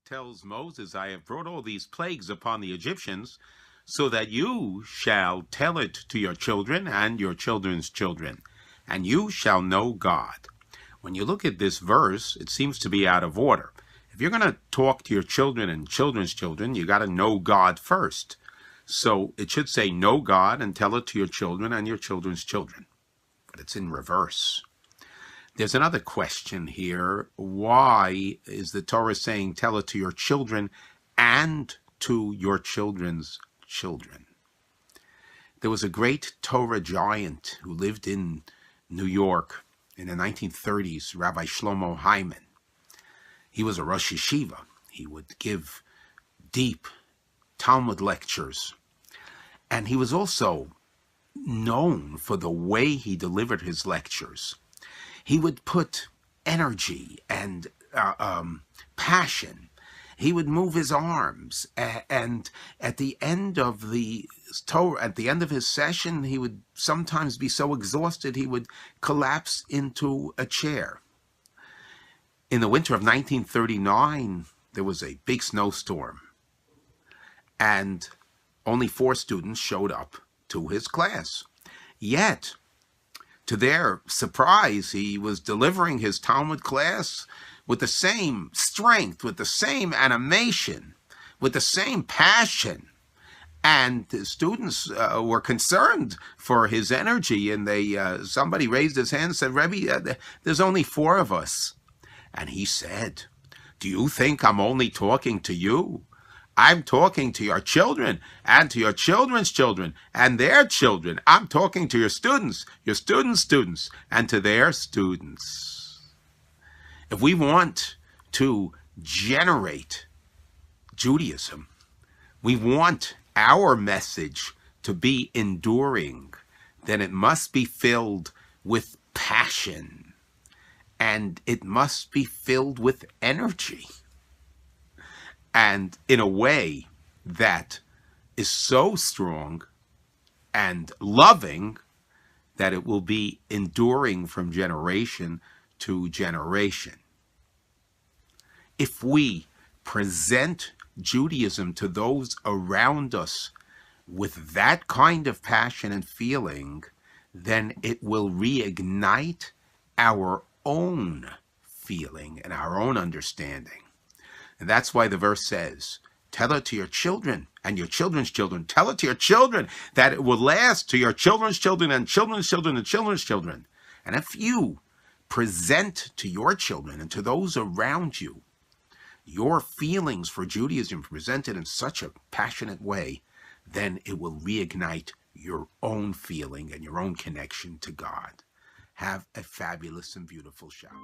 tells Moses, I have brought all these plagues upon the Egyptians, so that you shall tell it to your children and your children's children, and you shall know God. When you look at this verse, it seems to be out of order. If you're going to talk to your children and children's children, you got to know God first. So it should say, know God and tell it to your children and your children's children. But it's in reverse. There's another question here. Why is the Torah saying, tell it to your children and to your children's children? There was a great Torah giant who lived in New York in the 1930s, Rabbi Shlomo Hyman. He was a Rosh Yeshiva. He would give deep Talmud lectures. And he was also known for the way he delivered his lectures. He would put energy and passion. He would move his arms, and at the end of the Torah, at the end of his session, he would sometimes be so exhausted he would collapse into a chair. In the winter of 1939, there was a big snowstorm, and only 4 students showed up to his class. Yet, to their surprise, he was delivering his Talmud class with the same strength, with the same animation, with the same passion. And the students were concerned for his energy, and somebody raised his hand and said, Rebbe, there's only 4 of us. And he said, do you think I'm only talking to you? I'm talking to your children and to your children's children and their children. I'm talking to your students' students, and to their students. If we want to generate Judaism, we want our message to be enduring, then it must be filled with passion, and it must be filled with energy. And in a way that is so strong and loving that it will be enduring from generation to generation. If we present Judaism to those around us with that kind of passion and feeling, then it will reignite our own feeling and our own understanding. And that's why the verse says, tell it to your children and your children's children. Tell it to your children, that it will last to your children's children and children's children and children's children. And if you present to your children and to those around you your feelings for Judaism presented in such a passionate way, then it will reignite your own feeling and your own connection to God. Have a fabulous and beautiful Shabbos.